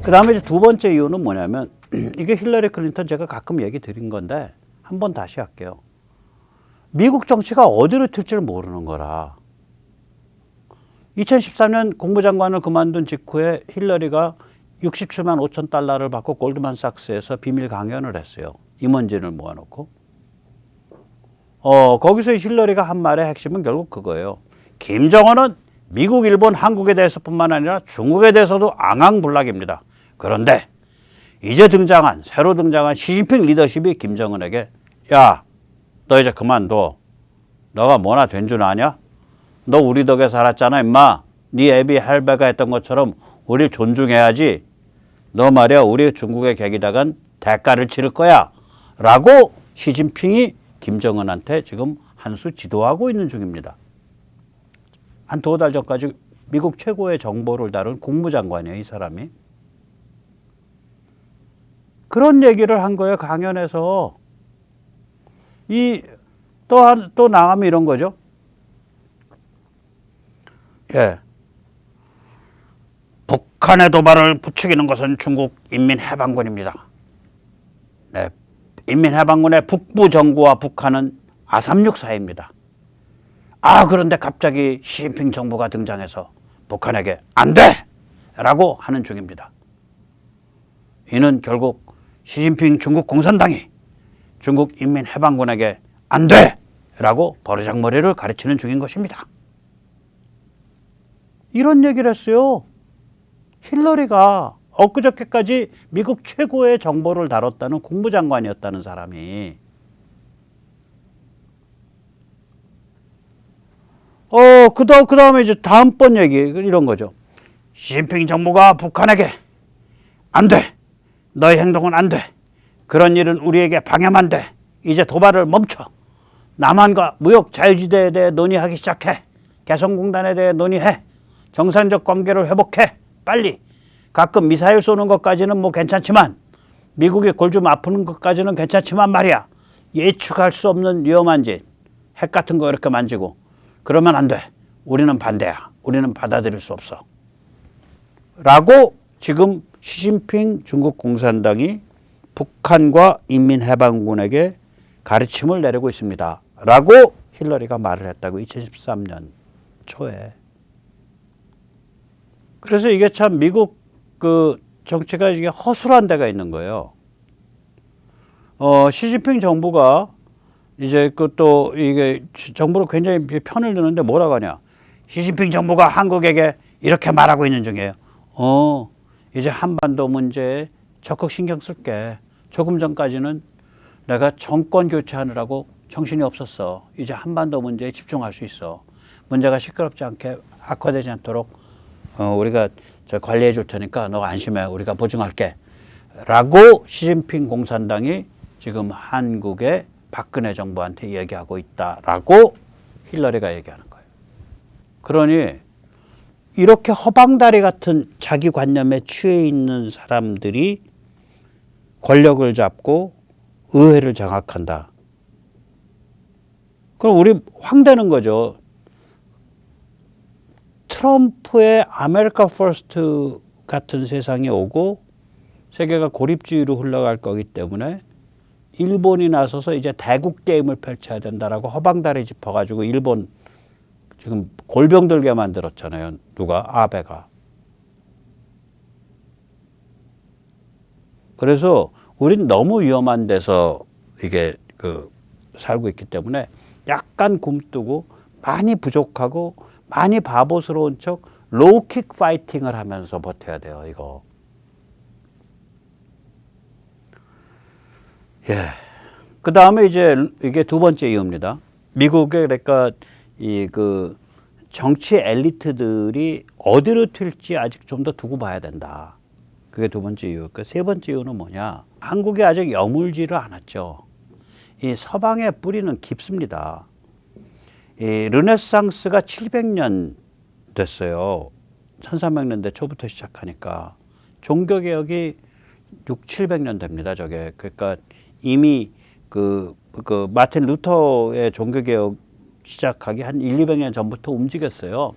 그 다음에 이제 두 번째 이유는 뭐냐면 이게 힐러리 클린턴 제가 가끔 얘기 드린 건데 한번 다시 할게요. 미국 정치가 어디로 튈지를 모르는 거라. 2013년 국무장관을 그만둔 직후에 힐러리가 67만 5천 달러를 받고 골드만삭스에서 비밀 강연을 했어요. 임원진을 모아놓고. 거기서 힐러리가 한 말의 핵심은 결국 그거예요. 김정은은 미국, 일본, 한국에 대해서뿐만 아니라 중국에 대해서도 앙앙불락입니다. 그런데 이제 새로 등장한 시진핑 리더십이 김정은에게 야, 너 이제 그만둬. 너가 뭐나 된 줄 아냐? 너 우리 덕에 살았잖아, 임마. 네 애비 할배가 했던 것처럼 우리를 존중해야지. 너 말이야, 우리 중국에 개기다간 대가를 치를 거야. 라고 시진핑이 김정은한테 지금 한 수 지도하고 있는 중입니다. 한 두어 달 전까지 미국 최고의 정보를 다룬 국무장관이에요, 이 사람이. 그런 얘기를 한 거예요, 강연에서. 또 나가면 이런 거죠. 예. 북한의 도발을 부추기는 것은 중국 인민해방군입니다. 네. 인민해방군의 북부 정부와 북한은 아삼육 사이입니다. 그런데 갑자기 시진핑 정부가 등장해서 북한에게 안 돼! 라고 하는 중입니다. 이는 결국 시진핑 중국 공산당이 중국 인민해방군에게 안 돼! 라고 버르장머리를 가르치는 중인 것입니다. 이런 얘기를 했어요. 힐러리가 엊그저께까지 미국 최고의 정보를 다뤘다는 국무장관이었다는 사람이 그 다음에 이제 다음번 얘기 이런 거죠. 시진핑 정부가 북한에게 안 돼. 너의 행동은 안 돼. 그런 일은 우리에게 방해만 돼. 이제 도발을 멈춰. 남한과 무역 자유지대에 대해 논의하기 시작해. 개성공단에 대해 논의해. 정상적 관계를 회복해. 빨리. 가끔 미사일 쏘는 것까지는 뭐 괜찮지만 미국이 골 좀 아프는 것까지는 괜찮지만 말이야. 예측할 수 없는 위험한 짓. 핵 같은 거 이렇게 만지고. 그러면 안 돼. 우리는 반대야. 우리는 받아들일 수 없어. 라고 지금 시진핑 중국 공산당이 북한과 인민해방군에게 가르침을 내리고 있습니다. 라고 힐러리가 말을 했다고 2013년 초에. 그래서 이게 참 미국 그 정치가 이게 허술한 데가 있는 거예요. 시진핑 정부가 이제 또 이게 정부를 굉장히 편을 드는데 뭐라고 하냐. 시진핑 정부가 한국에게 이렇게 말하고 있는 중이에요. 이제 한반도 문제에 적극 신경 쓸게. 조금 전까지는 내가 정권 교체하느라고 정신이 없었어. 이제 한반도 문제에 집중할 수 있어. 문제가 시끄럽지 않게 악화되지 않도록 우리가 관리해 줄 테니까 너 안심해. 우리가 보증할게. 라고 시진핑 공산당이 지금 한국의 박근혜 정부한테 얘기하고 있다라고 힐러리가 얘기하는 거예요. 그러니 이렇게 허방다리 같은 자기 관념에 취해 있는 사람들이 권력을 잡고 의회를 장악한다. 그럼 우리 황되는 거죠. 트럼프의 아메리카 퍼스트 같은 세상이 오고 세계가 고립주의로 흘러갈 거기 때문에 일본이 나서서 이제 대국 게임을 펼쳐야 된다라고 허방다리 짚어가지고 일본 지금 골병 들게 만들었잖아요. 누가? 아베가. 그래서 우린 너무 위험한 데서 이게 살고 있기 때문에 약간 굼뜨고 많이 부족하고 많이 바보스러운 척 로우킥 파이팅을 하면서 버텨야 돼요. 이거. 예. 그 다음에 이제 이게 두 번째 이유입니다. 미국의 그러니까 정치 엘리트들이 어디로 튈지 아직 좀 더 두고 봐야 된다. 그게 두 번째 이유. 그 세 번째 이유는 뭐냐? 한국이 아직 여물지를 않았죠. 이 서방의 뿌리는 깊습니다. 이 르네상스가 700년 됐어요. 1300년대 초부터 시작하니까 종교개혁이 700년 됩니다. 저게. 그러니까 이미 마틴 루터의 종교개혁 시작하기 한 200년 전부터 움직였어요.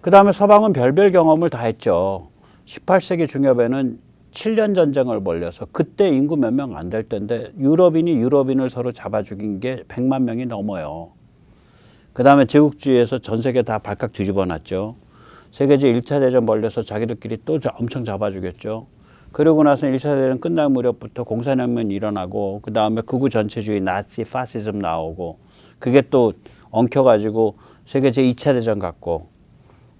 그 다음에 서방은 별별 경험을 다 했죠. 18세기 중엽에는 7년 전쟁을 벌려서 그때 인구 몇 명 안 될 때인데 유럽인을 서로 잡아 죽인 게 100만 명이 넘어요. 그 다음에 제국주의에서 전 세계 다 발칵 뒤집어 놨죠. 세계제 1차 대전 벌려서 자기들끼리 또 엄청 잡아 죽였죠. 그러고 나서 1차 대전 끝날 무렵부터 공산혁명이 일어나고 그 다음에 극우 전체주의 나치 파시즘 나오고 그게 또 엉켜가지고 세계제 2차 대전 갔고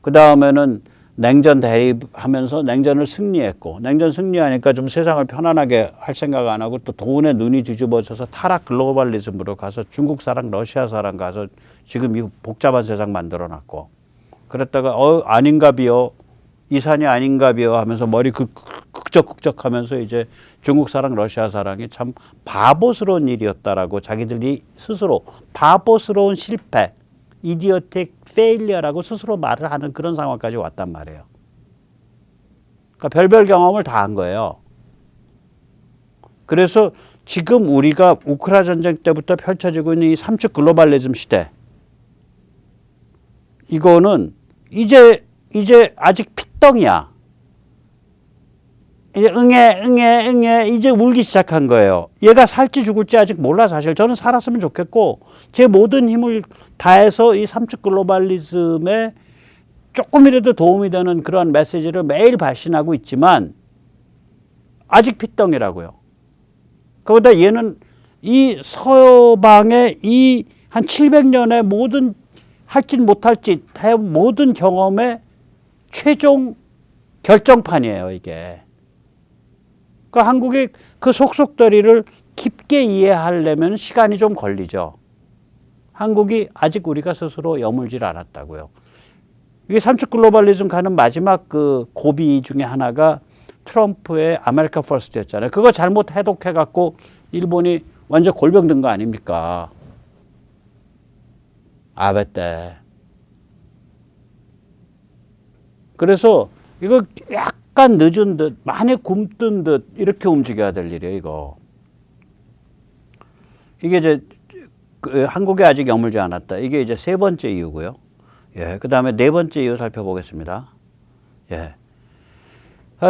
그 다음에는 냉전 대립하면서 냉전을 승리했고 냉전 승리하니까 좀 세상을 편안하게 할 생각 안 하고 또 돈에 눈이 뒤집어져서 타락 글로벌리즘으로 가서 중국 사랑 러시아 사랑 가서 지금 이 복잡한 세상 만들어 놨고 그랬다가 아닌가비요 이산이 아닌가비요 하면서 머리 극적극적 하면서 이제 중국 사랑 러시아 사랑이 참 바보스러운 일이었다라고 자기들이 스스로 바보스러운 실패 이디어틱 페일리어라고 스스로 말을 하는 그런 상황까지 왔단 말이에요. 그러니까 별별 경험을 다 한 거예요. 그래서 지금 우리가 우크라 전쟁 때부터 펼쳐지고 있는 이 삼축 글로벌리즘 시대 이거는 이제 아직 핏덩이야. 이제 응애 이제 울기 시작한 거예요. 얘가 살지 죽을지 아직 몰라 사실. 저는 살았으면 좋겠고 제 모든 힘을 다해서 이 삼축 글로벌리즘에 조금이라도 도움이 되는 그런 메시지를 매일 발신하고 있지만 아직 핏덩이라고요. 거기다 얘는 이 서방의 이 한 700년의 모든 할짓 못할 짓 모든 경험의 최종 결정판이에요 이게. 그러니까 한국이 그 속속들이를 깊게 이해하려면 시간이 좀 걸리죠. 한국이 아직 우리가 스스로 여물질 않았다고요. 이게 삼축 글로벌리즘 가는 마지막 그 고비 중에 하나가 트럼프의 아메리카 퍼스트였잖아요. 그거 잘못 해독해갖고 일본이 완전 골병 든 거 아닙니까? 아베 때. 그래서 이거 약간 늦은 듯 많이 굼뜬 듯 이렇게 움직여야 될 일이에요 이거. 이게 이제 한국에 아직 여물지 않았다. 이게 이제 세 번째 이유고요. 예, 그 다음에 네 번째 이유 살펴보겠습니다. 예.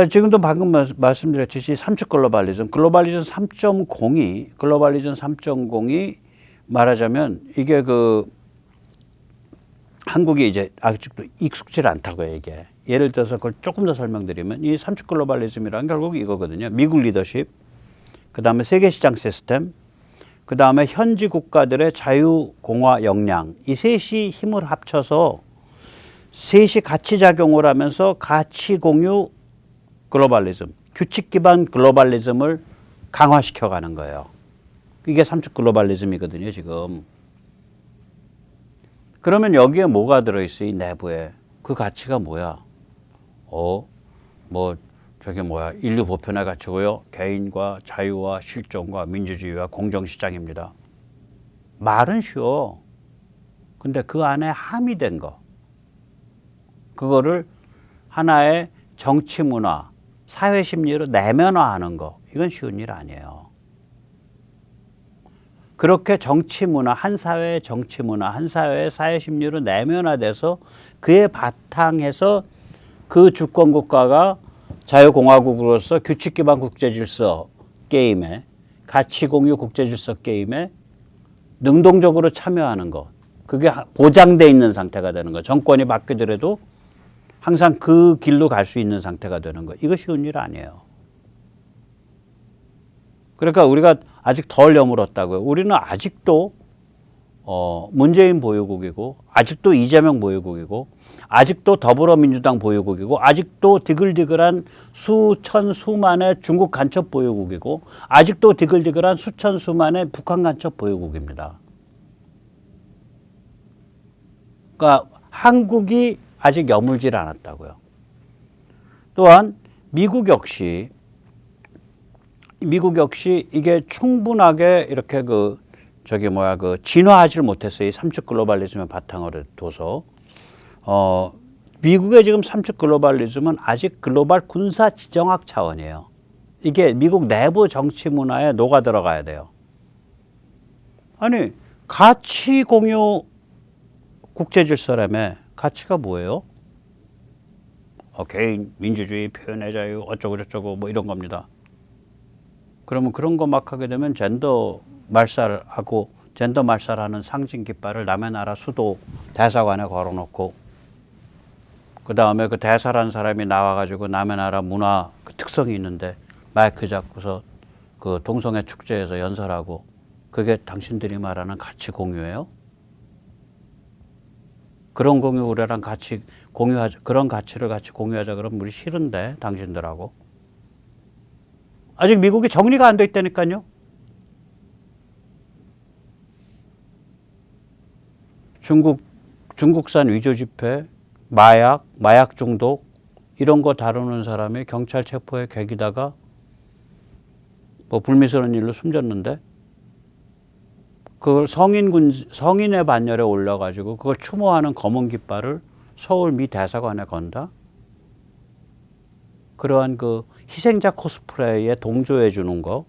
지금도 방금 말씀드렸듯이 삼축 글로벌리즘 3.0이 말하자면 이게 그 한국이 이제 아직도 익숙치 않다고요 이게. 예를 들어서 그걸 조금 더 설명드리면 이 삼축 글로벌리즘이란 결국 이거거든요. 미국 리더십, 그 다음에 세계시장 시스템, 그 다음에 현지 국가들의 자유공화 역량 이 셋이 힘을 합쳐서 셋이 같이 작용을 하면서 가치 공유 글로벌리즘, 규칙 기반 글로벌리즘을 강화시켜가는 거예요. 이게 삼축 글로벌리즘이거든요 지금. 그러면 여기에 뭐가 들어있어요 이 내부에. 그 가치가 뭐야? 인류 보편의 가치고요. 개인과 자유와 실존과 민주주의와 공정시장입니다. 말은 쉬워. 근데 그 안에 함의된 거. 그거를 하나의 정치 문화, 사회 심리로 내면화하는 거. 이건 쉬운 일 아니에요. 그렇게 정치 문화, 한 사회의 정치 문화, 한 사회의 사회 심리로 내면화돼서 그에 바탕에서 그 주권 국가가 자유공화국으로서 규칙 기반 국제질서 게임에 가치 공유 국제질서 게임에 능동적으로 참여하는 것. 그게 보장돼 있는 상태가 되는 거. 정권이 바뀌더라도 항상 그 길로 갈 수 있는 상태가 되는 거. 이거 쉬운 일 아니에요. 그러니까 우리가 아직 덜 여물었다고요. 우리는 아직도 문재인 보유국이고 아직도 이재명 보유국이고 아직도 더불어민주당 보유국이고 아직도 디글디글한 수천 수만의 중국 간첩 보유국이고 아직도 디글디글한 수천 수만의 북한 간첩 보유국입니다. 그러니까 한국이 아직 여물질 않았다고요. 또한 미국 역시 이게 충분하게 이렇게 진화하지 못했어요. 이 삼축 글로벌리즘의 바탕으로 둬서. 미국의 지금 삼축 글로벌리즘은 아직 글로벌 군사 지정학 차원이에요. 이게 미국 내부 정치 문화에 녹아 들어가야 돼요. 아니, 가치 공유 국제 질서라며 가치가 뭐예요? 개인, 민주주의, 표현의 자유, 어쩌고저쩌고 뭐 이런 겁니다. 그러면 그런 거 막 하게 되면 젠더 말살하고 젠더 말살하는 상징 깃발을 남의 나라 수도 대사관에 걸어놓고 그 다음에 그 대사라는 사람이 나와가지고 남의 나라 문화 그 특성이 있는데 마이크 잡고서 그 동성애 축제에서 연설하고 그게 당신들이 말하는 가치 공유예요? 그런 공유 우리랑 같이 공유하자, 그런 가치를 같이 공유하자 그러면 우리 싫은데 당신들하고. 아직 미국이 정리가 안 돼 있다니까요. 중국산 위조 지폐, 마약 중독 이런 거 다루는 사람이 경찰 체포의 계기다가 뭐 불미스러운 일로 숨졌는데 그걸 성인의 반열에 올려가지고 그걸 추모하는 검은 깃발을 서울 미 대사관에 건다. 그러한 그 희생자 코스프레에 동조해 주는 거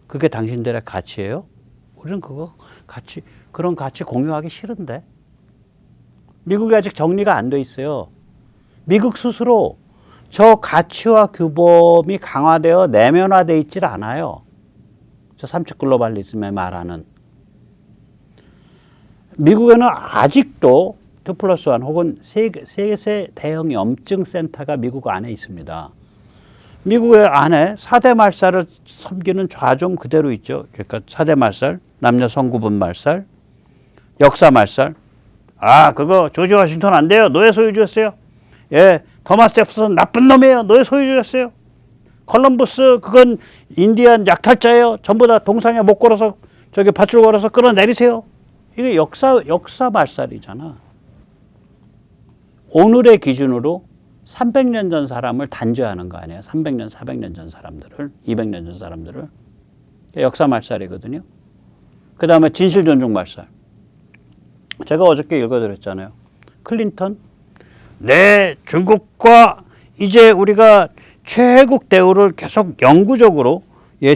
그게 당신들의 가치예요? 우리는 그런 가치 공유하기 싫은데. 미국이 아직 정리가 안 돼 있어요. 미국 스스로 저 가치와 규범이 강화되어 내면화되어 있질 않아요. 저 삼측 글로벌리즘에 말하는. 미국에는 아직도 2+1 혹은 세계 대형 염증 센터가 미국 안에 있습니다. 미국의 안에 4대 말살을 섬기는 좌좀 그대로 있죠. 그러니까 4대 말살, 남녀 성구분 말살, 역사 말살. 그거 조지 워싱턴 안 돼요. 노예 소유주였어요. 예, 토마스 제프슨 나쁜 놈이에요. 노예 소유주였어요. 콜럼버스 그건 인디안 약탈자예요. 전부 다 동상에 못 걸어서 저기 밧줄 걸어서 끌어내리세요. 이게 역사 말살이잖아. 오늘의 기준으로 300년 전 사람을 단죄하는 거 아니에요. 300년, 400년 전 사람들을, 200년 전 사람들을. 역사 말살이거든요. 그 다음에 진실 존중 말살. 제가 어저께 읽어드렸잖아요. 클린턴, 중국과 이제 우리가 최혜국 대우를 계속 영구적으로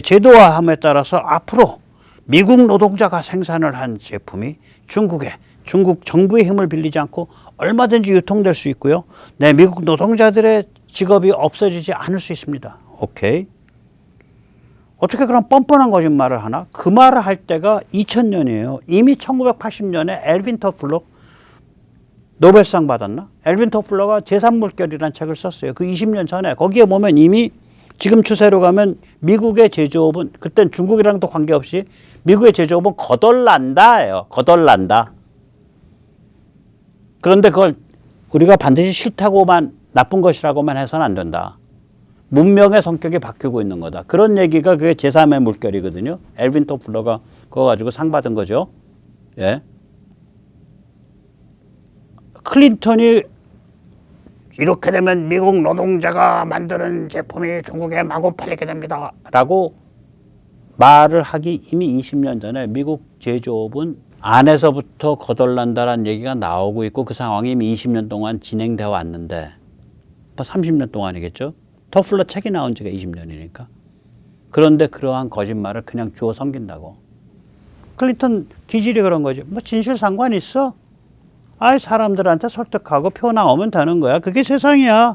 제도화함에 따라서 앞으로 미국 노동자가 생산을 한 제품이 중국 정부의 힘을 빌리지 않고 얼마든지 유통될 수 있고요. 미국 노동자들의 직업이 없어지지 않을 수 있습니다. 오케이. 어떻게 그런 뻔뻔한 거짓말을 하나? 그 말을 할 때가 2000년이에요. 이미 1980년에 엘빈 터플러 노벨상 받았나? 엘빈 터플러가 제3물결이라는 책을 썼어요. 그 20년 전에. 거기에 보면 이미 지금 추세로 가면 미국의 제조업은 그땐 중국이랑도 관계없이 미국의 제조업은 거덜난다예요. 거덜난다. 그런데 그걸 우리가 반드시 싫다고만 나쁜 것이라고만 해서는 안 된다. 문명의 성격이 바뀌고 있는 거다. 그런 얘기가 그게 제3의 물결이거든요. 엘빈 토플러가 그거 가지고 상 받은 거죠. 예. 클린턴이 이렇게 되면 미국 노동자가 만드는 제품이 중국에 마구 팔리게 됩니다. 라고 말을 하기 이미 20년 전에 미국 제조업은 안에서부터 거덜난다라는 얘기가 나오고 있고 그 상황이 이미 20년 동안 진행되어 왔는데 30년 동안이겠죠. 터플러 책이 나온 지가 20년이니까. 그런데 그러한 거짓말을 그냥 주워 섬긴다고. 클린턴 기질이 그런 거지. 뭐 진실 상관 있어? 사람들한테 설득하고 표 나오면 되는 거야. 그게 세상이야.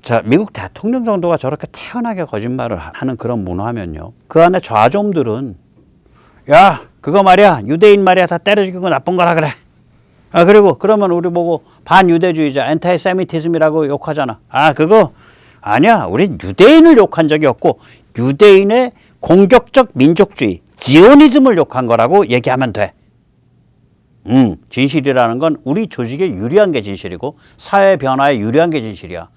자, 미국 대통령 정도가 저렇게 태연하게 거짓말을 하는 그런 문화면요. 그 안에 좌좀들은 야, 그거 말이야. 유대인 말이야. 다 때려 죽이고 나쁜 거라 그래. 그리고 그러면 우리 보고 반유대주의자, 엔타이세미티즘이라고 욕하잖아. 그거 아니야. 우린 유대인을 욕한 적이 없고 유대인의 공격적 민족주의, 지오니즘을 욕한 거라고 얘기하면 돼. 진실이라는 건 우리 조직에 유리한 게 진실이고 사회 변화에 유리한 게 진실이야.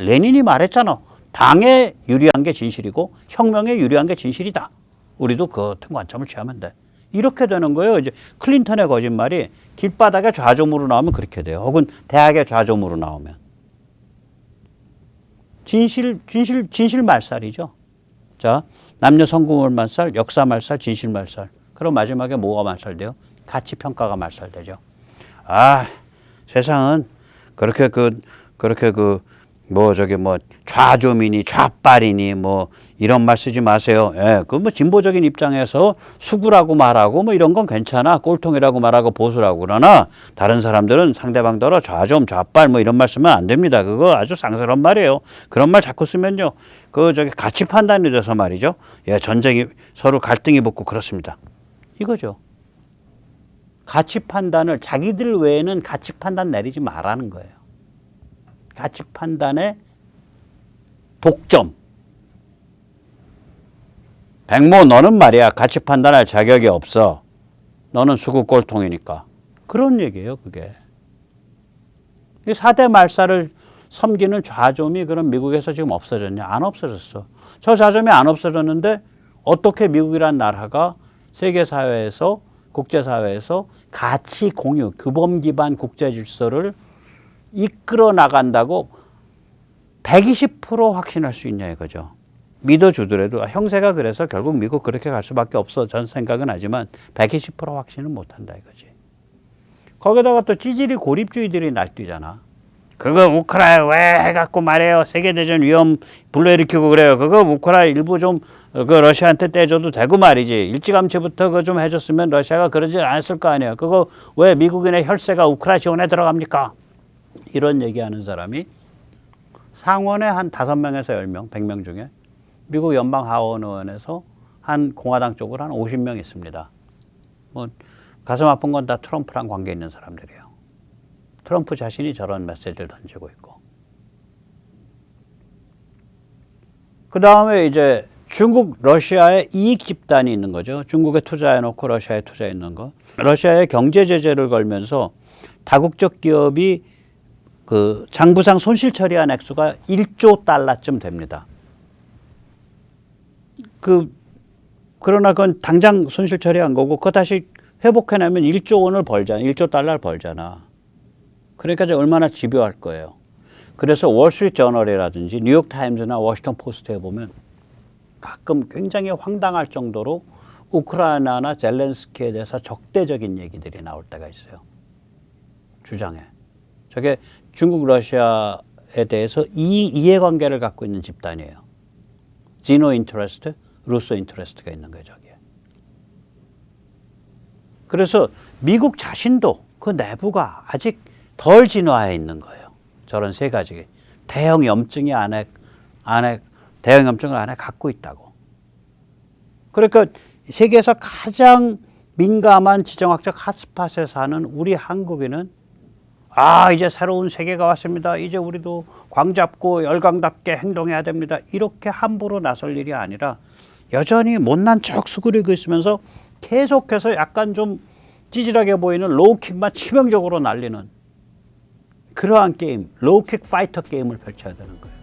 레닌이 말했잖아. 당에 유리한 게 진실이고 혁명에 유리한 게 진실이다. 우리도 그 같은 관점을 취하면 돼. 이렇게 되는 거예요. 이제 클린턴의 거짓말이 길바닥에 좌점으로 나오면 그렇게 돼요. 혹은 대학의 좌점으로 나오면. 진실 말살이죠. 자, 남녀 성공을 말살, 역사 말살, 진실 말살. 그럼 마지막에 뭐가 말살돼요? 가치 평가가 말살되죠. 세상은 그렇게 뭐 저기 뭐 좌조민이 좌빨이니 뭐 이런 말 쓰지 마세요. 예, 그 뭐 진보적인 입장에서 수구라고 말하고 뭐 이런 건 괜찮아. 꼴통이라고 말하고 보수라고 그러나 다른 사람들은 상대방더러 좌좀 좌빨 뭐 이런 말 쓰면 안 됩니다. 그거 아주 쌍스러운 말이에요. 그런 말 자꾸 쓰면요. 그 저기 가치 판단이 돼서 말이죠. 예, 전쟁이 서로 갈등이 붙고 그렇습니다. 이거죠. 가치 판단을 자기들 외에는 가치 판단 내리지 말라는 거예요. 가치 판단의 독점. 백모 너는 말이야 가치 판단할 자격이 없어. 너는 수구 꼴통이니까. 그런 얘기예요 그게. 4대 말살을 섬기는 좌점이 그럼 미국에서 지금 없어졌냐? 안 없어졌어. 저 좌점이 안 없어졌는데 어떻게 미국이란 나라가 세계사회에서 국제사회에서 가치 공유, 규범 기반 국제 질서를 이끌어 나간다고 120% 확신할 수 있냐 이거죠. 믿어주더라도 형세가 그래서 결국 미국 그렇게 갈 수밖에 없어. 전 생각은 하지만 120% 확신은 못한다 이거지. 거기다가 또 찌질이 고립주의들이 날뛰잖아. 그거 우크라이나 왜 해갖고 말해요. 세계대전 위험 불러일으키고 그래요. 그거 우크라이나 일부 좀 그 러시아한테 떼줘도 되고 말이지. 일찌감치부터 그거 좀 해줬으면 러시아가 그러지 않았을 거 아니에요. 그거 왜 미국인의 혈세가 우크라이나 지원에 들어갑니까? 이런 얘기하는 사람이 상원에 한 5명에서 10명, 100명 중에 미국 연방 하원 의원에서 한 공화당 쪽으로 한 50명 있습니다. 뭐 가슴 아픈 건 다 트럼프랑 관계 있는 사람들이에요. 트럼프 자신이 저런 메시지를 던지고 있고. 그 다음에 이제 중국, 러시아의 이익 집단이 있는 거죠. 중국에 투자해놓고 러시아에 투자해 있는 거. 러시아에 경제 제재를 걸면서 다국적 기업이 그 장부상 손실 처리한 액수가 1조 달러쯤 됩니다. 그러나 그건 당장 손실 처리한 거고, 그거 다시 회복해내면 1조 원을 벌잖아. 1조 달러를 벌잖아. 그러니까 이제 얼마나 집요할 거예요. 그래서 월스트리트 저널이라든지 뉴욕 타임즈나 워싱턴 포스트에 보면 가끔 굉장히 황당할 정도로 우크라이나나 젤렌스키에 대해서 적대적인 얘기들이 나올 때가 있어요. 주장에. 저게 중국, 러시아에 대해서 이해관계를 갖고 있는 집단이에요. 지노 인터레스트, 루소 인터레스트가 있는 거예요, 저기에. 그래서 미국 자신도 그 내부가 아직 덜 진화해 있는 거예요. 저런 세 가지. 대형 염증이 대형 염증을 안에 갖고 있다고. 그러니까 세계에서 가장 민감한 지정학적 핫스팟에 사는 우리 한국인은 이제 새로운 세계가 왔습니다. 이제 우리도 광 잡고 열강답게 행동해야 됩니다. 이렇게 함부로 나설 일이 아니라 여전히 못난 척 수그리고 있으면서 계속해서 약간 좀 찌질하게 보이는 로우킥만 치명적으로 날리는 그러한 게임, 로우킥 파이터 게임을 펼쳐야 되는 거예요.